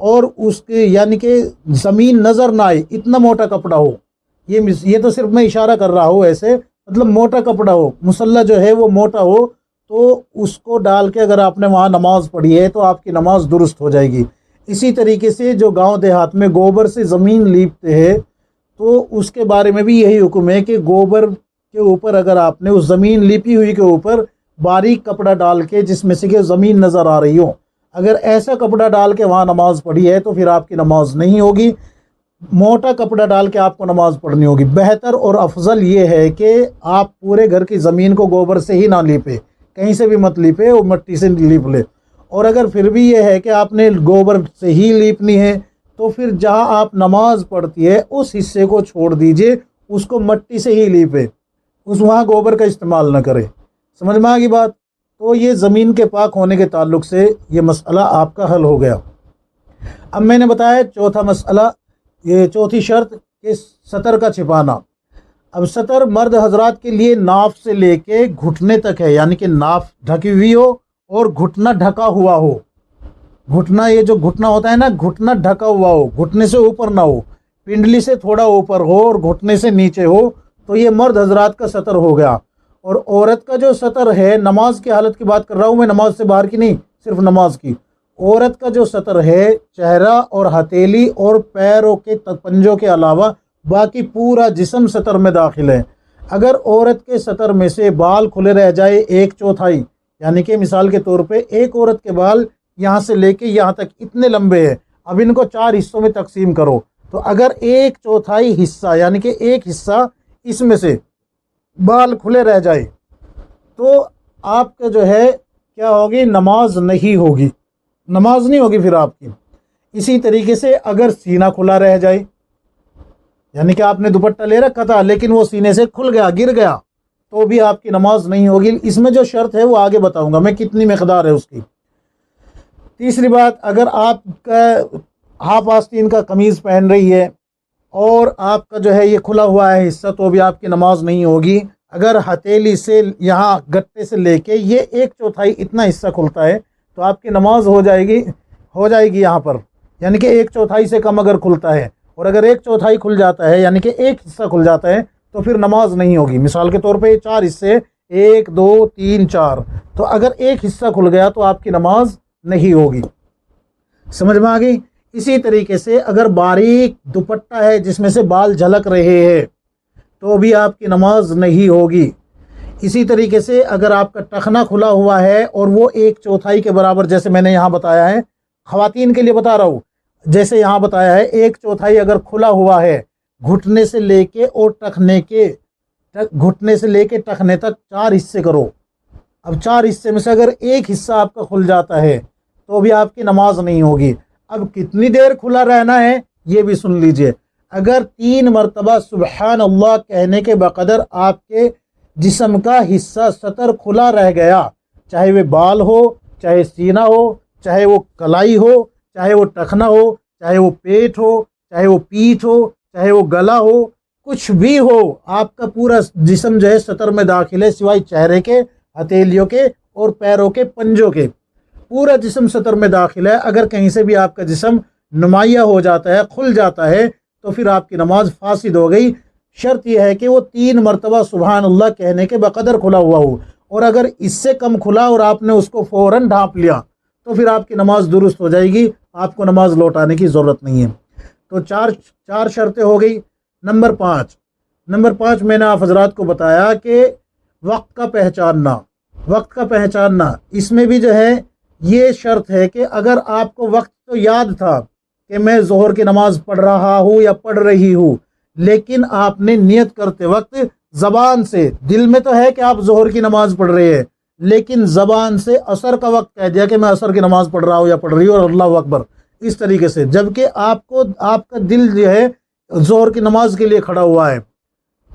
اور اس کے یعنی کہ زمین نظر نہ آئے اتنا موٹا کپڑا ہو، یہ تو صرف میں اشارہ کر رہا ہوں، ایسے مطلب موٹا کپڑا ہو، مصلی جو ہے وہ موٹا ہو، تو اس کو ڈال کے اگر آپ نے وہاں نماز پڑھی ہے تو آپ کی نماز درست ہو جائے گی۔ اسی طریقے سے جو گاؤں دیہات میں گوبر سے زمین لیپتے ہیں تو اس کے بارے میں بھی یہی حکم ہے کہ گوبر کے اوپر اگر آپ نے اس زمین لیپی ہوئی کے اوپر باریک کپڑا ڈال کے جس میں سے کہ زمین نظر آ رہی ہو، اگر ایسا کپڑا ڈال کے وہاں نماز پڑھی ہے تو پھر آپ کی نماز نہیں ہوگی، موٹا کپڑا ڈال کے آپ کو نماز پڑھنی ہوگی۔ بہتر اور افضل یہ ہے کہ آپ پورے گھر کی زمین کو گوبر سے ہی نہ لیپے، کہیں سے بھی مت لیپے، وہ مٹی سے لیپ لے۔ اور اگر پھر بھی یہ ہے کہ آپ نے گوبر سے ہی لیپنی ہے تو پھر جہاں آپ نماز پڑھتی ہے اس حصے کو چھوڑ دیجئے، اس کو مٹی سے ہی لیپے، وہاں گوبر کا استعمال نہ کرے۔ سمجھ میں آ گئی بات؟ تو یہ زمین کے پاک ہونے کے تعلق سے یہ مسئلہ آپ کا حل ہو گیا۔ اب میں نے بتایا چوتھا مسئلہ، یہ چوتھی شرط کہ سطر کا چھپانا۔ اب سطر مرد حضرات کے لیے ناف سے لے کے گھٹنے تک ہے، یعنی کہ ناف ڈھکی ہوئی ہو اور گھٹنا ڈھکا ہوا ہو۔ گھٹنا، یہ جو گھٹنا ہوتا ہے نا، گھٹنا ڈھکا ہوا ہو، گھٹنے سے اوپر نہ ہو، پنڈلی سے تھوڑا اوپر ہو اور گھٹنے سے نیچے ہو، تو یہ مرد حضرات کا سطر ہو گیا۔ اور عورت کا جو سطر ہے، نماز کی حالت کی بات کر رہا ہوں میں، نماز سے باہر کی نہیں، صرف نماز کی۔ عورت کا جو سطر ہے چہرہ اور ہتھیلی اور پیروں کے پنجوں کے علاوہ باقی پورا جسم سطر میں داخل ہے۔ اگر عورت کے سطر میں سے بال کھلے رہ جائے ایک چوتھائی، یعنی کہ مثال کے طور پہ ایک عورت کے بال یہاں سے لے کے یہاں تک اتنے لمبے ہیں، اب ان کو 4 حصوں میں تقسیم کرو، تو اگر ایک چوتھائی حصہ یعنی کہ ایک حصہ اس میں سے بال کھلے رہ جائے تو آپ کا جو ہے کیا ہوگی، نماز نہیں ہوگی، نماز نہیں ہوگی پھر آپ کی۔ اسی طریقے سے اگر سینہ کھلا رہ جائے، یعنی کہ آپ نے دوپٹہ لے رکھا تھا لیکن وہ سینے سے کھل گیا، گر گیا، تو بھی آپ کی نماز نہیں ہوگی۔ اس میں جو شرط ہے وہ آگے بتاؤں گا میں کتنی مقدار ہے اس کی۔ تیسری بات، اگر آپ کا ہاف آستین کا قمیض پہن رہی ہے اور آپ کا جو ہے یہ کھلا ہوا ہے حصہ، تو بھی آپ کی نماز نہیں ہوگی۔ اگر ہتھیلی سے یہاں گٹے سے لے کے یہ ایک چوتھائی اتنا حصہ کھلتا ہے تو آپ کی نماز ہو جائے گی یہاں پر، یعنی کہ ایک چوتھائی سے کم اگر کھلتا ہے، اور اگر ایک چوتھائی کھل جاتا ہے یعنی کہ ایک حصہ کھل جاتا ہے تو پھر نماز نہیں ہوگی۔ مثال کے طور پہ 4 حصے، 1 2 3 4، تو اگر ایک حصہ کھل گیا تو آپ کی نماز نہیں ہوگی۔ سمجھ میں آ گئی؟ اسی طریقے سے اگر باریک دوپٹہ ہے جس میں سے بال جھلک رہے ہیں تو بھی آپ کی نماز نہیں ہوگی۔ اسی طریقے سے اگر آپ کا ٹخنا کھلا ہوا ہے اور وہ ایک چوتھائی کے برابر، جیسے میں نے یہاں بتایا ہے، خواتین کے لیے بتا رہا ہوں، جیسے یہاں بتایا ہے ایک چوتھائی اگر کھلا ہوا ہے گھٹنے سے لے کے اور گھٹنے سے لے کے ٹخنے تک 4 حصے کرو۔ اب 4 حصے میں سے اگر ایک حصہ آپ کا کھل جاتا ہے تو بھی آپ کی نماز نہیں ہوگی۔ اب کتنی دیر کھلا رہنا ہے یہ بھی سن لیجئے۔ اگر 3 مرتبہ سبحان اللہ کہنے کے بقدر آپ کے جسم کا حصہ سطر کھلا رہ گیا، چاہے وہ بال ہو، چاہے سینہ ہو، چاہے وہ کلائی ہو، چاہے وہ ٹخنا ہو، چاہے وہ پیٹ ہو، چاہے وہ پیٹھ ہو، چاہے وہ گلا ہو، کچھ بھی ہو، آپ کا پورا جسم جو ہے سطر میں داخل ہے سوائے چہرے کے، ہتھیلیوں کے اور پیروں کے پنجوں کے، پورا جسم سطر میں داخل ہے۔ اگر کہیں سے بھی آپ کا جسم نمایاں ہو جاتا ہے، کھل جاتا ہے، تو پھر آپ کی نماز فاسد ہو گئی۔ شرط یہ ہے کہ وہ 3 مرتبہ سبحان اللہ کہنے کے بقدر کھلا ہوا ہو، اور اگر اس سے کم کھلا اور آپ نے اس کو فوراً ڈھانپ لیا تو پھر آپ کی نماز درست ہو جائے گی، آپ کو نماز لوٹانے کی ضرورت نہیں ہے۔ تو چار شرطیں ہو گئی۔ نمبر 5 میں نے آپ حضرات کو بتایا کہ وقت کا پہچاننا، اس میں بھی جو ہے یہ شرط ہے کہ اگر آپ کو وقت تو یاد تھا کہ میں ظہر کی نماز پڑھ رہا ہوں یا پڑھ رہی ہوں، لیکن آپ نے نیت کرتے وقت زبان سے، دل میں تو ہے کہ آپ ظہر کی نماز پڑھ رہے ہیں، لیکن زبان سے عصر کا وقت کہہ دیا کہ میں عصر کی نماز پڑھ رہا ہوں یا پڑھ رہی ہوں، اور اللہ اکبر اس طریقے سے، جبکہ آپ کا دل جو ہے ظہر کی نماز کے لیے کھڑا ہوا ہے،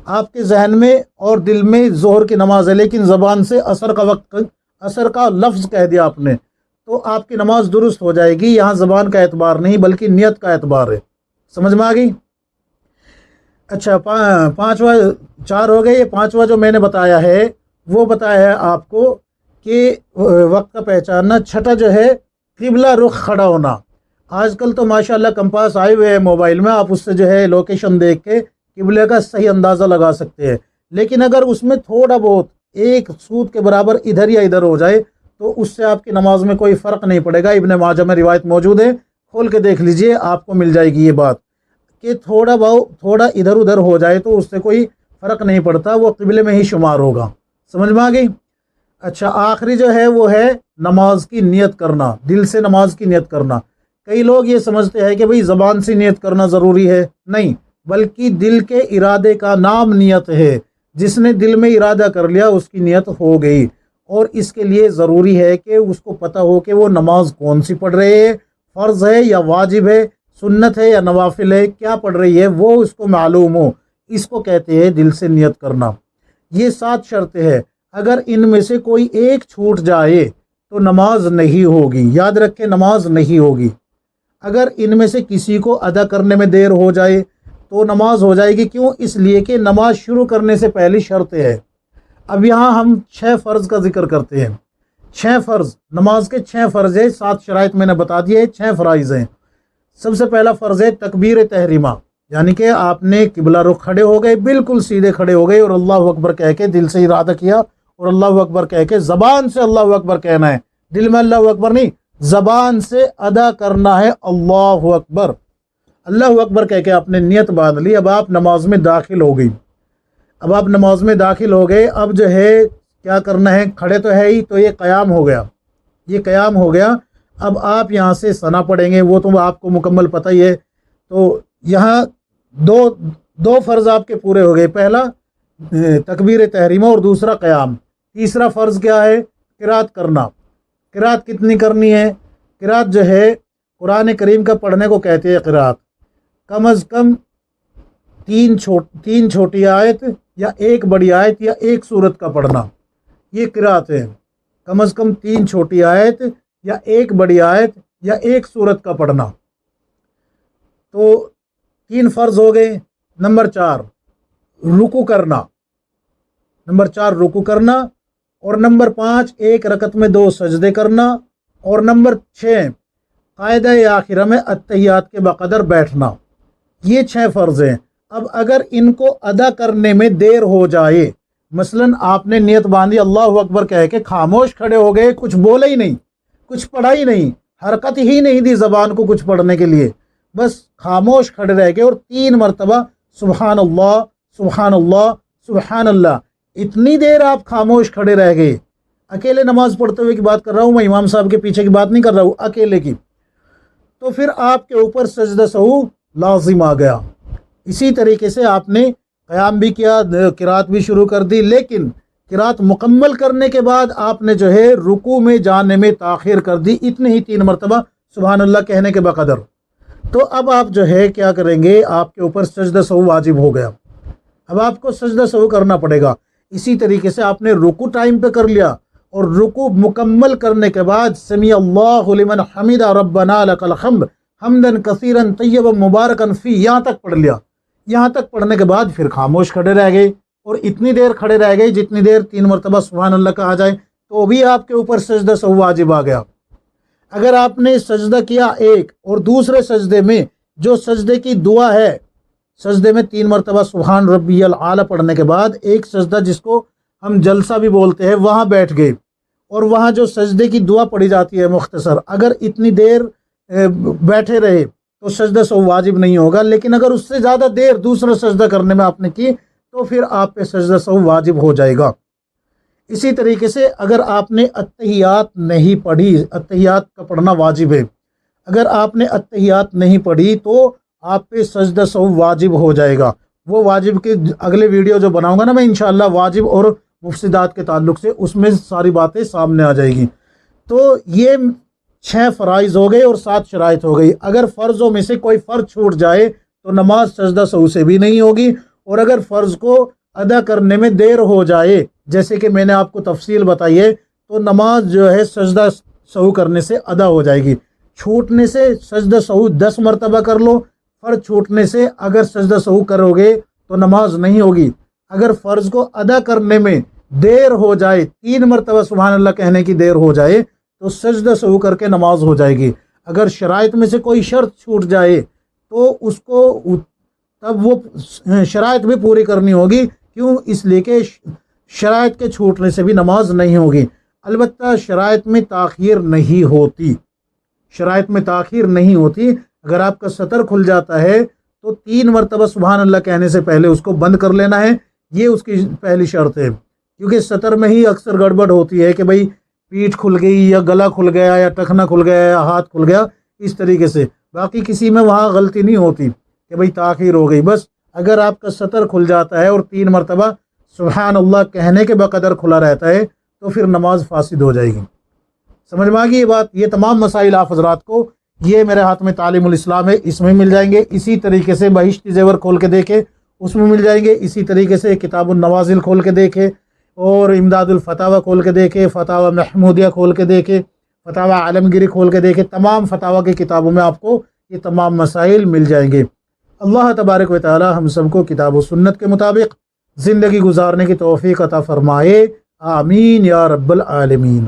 آپ کے ذہن میں اور دل میں ظہر کی نماز ہے، لیکن زبان سے عصر کا لفظ کہہ دیا آپ نے، تو آپ کی نماز درست ہو جائے گی۔ یہاں زبان کا اعتبار نہیں بلکہ نیت کا اعتبار ہے۔ سمجھ میں آ گئی؟ اچھا، 4 ہو گئے۔ یہ 5واں جو میں نے بتایا ہے وہ بتایا ہے آپ کو کہ وقت کا پہچاننا۔ 6 جو ہے قبلہ رخ کھڑا ہونا۔ آج کل تو ماشاءاللہ کمپاس آئے ہوئے ہیں موبائل میں، آپ اس سے جو ہے لوکیشن دیکھ کے قبلے کا صحیح اندازہ لگا سکتے ہیں، لیکن اگر اس میں تھوڑا بہت ایک سود کے برابر ادھر یا ادھر ہو جائے تو اس سے آپ کی نماز میں کوئی فرق نہیں پڑے گا۔ ابن ماجہ میں روایت موجود ہے، کھول کے دیکھ لیجئے، آپ کو مل جائے گی یہ بات کہ تھوڑا ادھر ادھر ہو جائے تو اس سے کوئی فرق نہیں پڑتا، وہ قبلے میں ہی شمار ہوگا۔ سمجھ میں آ گئی؟ اچھا، آخری جو ہے وہ ہے نماز کی نیت کرنا، دل سے نماز کی نیت کرنا۔ کئی لوگ یہ سمجھتے ہیں کہ بھئی زبان سے نیت کرنا ضروری ہے، نہیں، بلکہ دل کے ارادے کا نام نیت ہے۔ جس نے دل میں ارادہ کر لیا اس کی نیت ہو گئی، اور اس کے لیے ضروری ہے کہ اس کو پتہ ہو کہ وہ نماز کون سی پڑھ رہے ہے، فرض ہے یا واجب ہے، سنت ہے یا نوافل ہے، کیا پڑھ رہی ہے وہ اس کو معلوم ہو، اس کو کہتے ہیں دل سے نیت کرنا۔ یہ 7 شرطیں ہیں، اگر ان میں سے کوئی ایک چھوٹ جائے تو نماز نہیں ہوگی، یاد رکھیں نماز نہیں ہوگی۔ اگر ان میں سے کسی کو ادا کرنے میں دیر ہو جائے تو نماز ہو جائے گی، کیوں؟ اس لیے کہ نماز شروع کرنے سے پہلی شرط ہے۔ اب یہاں ہم 6 فرض کا ذکر کرتے ہیں، 6 فرض، نماز کے 6 فرض ہیں، 7 شرائط میں نے بتا دیے، 6 فرائض ہیں۔ سب سے پہلا فرض ہے تکبیر تحریمہ، یعنی کہ آپ نے قبلہ رخ کھڑے ہو گئے، بالکل سیدھے کھڑے ہو گئے اور اللہ اکبر کہہ کے دل سے ارادہ کیا، اور اللہ اکبر کہہ کے زبان سے اللہ اکبر کہنا ہے، دل میں اللہ اکبر نہیں، زبان سے ادا کرنا ہے اللہ اکبر۔ اللہ اکبر کہہ کے آپ نے نیت باندھ لی، اب آپ نماز میں داخل ہو گئی، اب آپ نماز میں داخل ہو گئے، اب جو ہے کیا کرنا ہے؟ کھڑے تو ہے ہی، تو یہ قیام ہو گیا، یہ قیام ہو گیا۔ اب آپ یہاں سے ثنا پڑھیں گے، وہ تو آپ کو مکمل پتہ ہی ہے۔ تو یہاں دو فرض آپ کے پورے ہو گئے، پہلا تکبیر تحریمہ اور دوسرا قیام۔ تیسرا فرض کیا ہے؟ قرات کرنا۔ قرات کتنی کرنی ہے؟ قرات جو ہے قرآن کریم کا پڑھنے کو کہتے ہیں قرات، کم از کم 3 چھوٹی آیت یا 1 بڑی آیت یا 1 سورت کا پڑھنا، یہ قرات ہے۔ کم از کم 3 چھوٹی آیت یا 1 بڑی آیت یا 1 سورت کا پڑھنا۔ تو 3 فرض ہو گئے۔ نمبر 4 رکوع کرنا، نمبر 4 رکوع کرنا، اور نمبر 5 ایک رکعت میں 2 سجدے کرنا، اور نمبر 6 قاعدہ آخرہ میں اتحیات کے بقدر بیٹھنا۔ یہ 6 فرض ہیں۔ اب اگر ان کو ادا کرنے میں دیر ہو جائے، مثلا آپ نے نیت باندھی، اللہ اکبر کہہ کے خاموش کھڑے ہو گئے، کچھ بولے ہی نہیں، کچھ پڑھا ہی نہیں، حرکت ہی نہیں دی زبان کو کچھ پڑھنے کے لیے، بس خاموش کھڑے رہ گئے اور 3 مرتبہ سبحان اللہ سبحان اللہ سبحان اللہ، اتنی دیر آپ خاموش کھڑے رہ گئے۔ اکیلے نماز پڑھتے ہوئے کی بات کر رہا ہوں میں، امام صاحب کے پیچھے کی بات نہیں کر رہا ہوں، اکیلے کی۔ تو پھر آپ کے اوپر سجدہ سہو لازم آ گیا۔ اسی طریقے سے آپ نے قیام بھی کیا، قرات بھی شروع کر دی، لیکن قرات مکمل کرنے کے بعد آپ نے جو ہے رکوع میں جانے میں تاخیر کر دی، اتنے ہی 3 مرتبہ سبحان اللہ کہنے کے بقدر۔ تو اب آپ جو ہے کیا کریں گے؟ آپ کے اوپر سجدہ سہو واجب ہو گیا، اب آپ کو سجدہ سہو کرنا پڑے گا۔ اسی طریقے سے آپ نے رکوع ٹائم پہ کر لیا، اور رکوع مکمل کرنے کے بعد سمیع اللہ لمن حمدہ ربنا لک الحمد حمدا کثیرا طیبا مبارکا فی، یہاں تک پڑھ لیا۔ یہاں تک پڑھنے کے بعد پھر خاموش کھڑے رہ گئے، اور اتنی دیر کھڑے رہ گئے جتنی دیر 3 مرتبہ سبحان اللہ کہا جائے، تو بھی آپ کے اوپر سجدہ سہو واجب آ گیا۔ اگر آپ نے سجدہ کیا ایک، اور دوسرے سجدے میں جو سجدے کی دعا ہے، سجدے میں 3 مرتبہ سبحان ربی الاعلیٰ پڑھنے کے بعد ایک سجدہ جس کو ہم جلسہ بھی بولتے ہیں، وہاں بیٹھ گئے، اور وہاں جو سجدے کی دعا پڑھی جاتی ہے مختصر، اگر اتنی دیر بیٹھے رہے تو سجدہ سہو واجب نہیں ہوگا، لیکن اگر اس سے زیادہ دیر دوسرا سجدہ کرنے میں آپ نے کی تو پھر آپ پہ سجدہ سہو واجب ہو جائے گا۔ اسی طریقے سے اگر آپ نے اتحیات نہیں پڑھی، اتحیات کا پڑھنا واجب ہے، اگر آپ نے اتحیات نہیں پڑھی تو آپ پہ سجدہ سہو واجب ہو جائے گا۔ وہ واجب کے اگلے ویڈیو جو بناؤں گا نا میں انشاءاللہ واجب اور مفسدات کے تعلق سے، اس میں ساری باتیں سامنے آ جائے گی۔ تو یہ 6 فرائض ہو گئے اور 7 شرائط ہو گئی۔ اگر فرضوں میں سے کوئی فرض چھوٹ جائے تو نماز سجدہ سہو سے بھی نہیں ہوگی، اور اگر فرض کو ادا کرنے میں دیر ہو جائے، جیسے کہ میں نے آپ کو تفصیل بتائی ہے، تو نماز جو ہے سجدہ سہو کرنے سے ادا ہو جائے گی۔ چھوٹنے سے سجدہ سہو 10 مرتبہ کر لو، فرض چھوٹنے سے اگر سجدہ سہو کرو گے تو نماز نہیں ہوگی۔ اگر فرض کو ادا کرنے میں دیر ہو جائے، 3 مرتبہ سبحان اللہ کہنے کی دیر ہو جائے، تو سجدہ سہو کر کے نماز ہو جائے گی۔ اگر شرائط میں سے کوئی شرط چھوٹ جائے تو اس کو تب وہ شرائط بھی پوری کرنی ہوگی، کیوں؟ اس لیے کہ شرائط کے چھوٹنے سے بھی نماز نہیں ہوگی۔ البتہ شرائط میں تاخیر نہیں ہوتی، شرائط میں تاخیر نہیں ہوتی۔ اگر آپ کا سطر کھل جاتا ہے تو 3 مرتبہ سبحان اللہ کہنے سے پہلے اس کو بند کر لینا ہے، یہ اس کی پہلی شرط ہے، کیونکہ سطر میں ہی اکثر گڑبڑ ہوتی ہے کہ بھئی پیٹھ کھل گئی یا گلا کھل گیا یا ٹخنا کھل گیا یا ہاتھ کھل گیا، اس طریقے سے۔ باقی کسی میں وہاں غلطی نہیں ہوتی کہ بھئی تاخیر ہو گئی، بس اگر آپ کا سطر کھل جاتا ہے اور 3 مرتبہ سبحان اللہ کہنے کے بقدر کھلا رہتا ہے تو پھر نماز فاسد ہو جائے گی۔ سمجھ میں آ گئی یہ بات؟ یہ تمام مسائل آپ حضرات کو، یہ میرے ہاتھ میں تعلیم الاسلام ہے، اس میں مل جائیں گے۔ اسی طریقے سے بہشتی زیور کھول کے دیکھے، اس میں مل جائیں گے۔ اسی طریقے سے کتاب النوازل کھول کے دیکھے، اور امداد الفتاوی کھول کے دیکھے، فتاوی محمودیہ کھول کے دیکھے، فتاوی عالمگیری کھول کے دیکھے، تمام فتاوی کی کتابوں میں آپ کو یہ تمام مسائل مل جائیں گے۔ اللہ تبارک و تعالی ہم سب کو کتاب و سنت کے مطابق زندگی گزارنے کی توفیق عطا فرمائے، آمین یا رب العالمین۔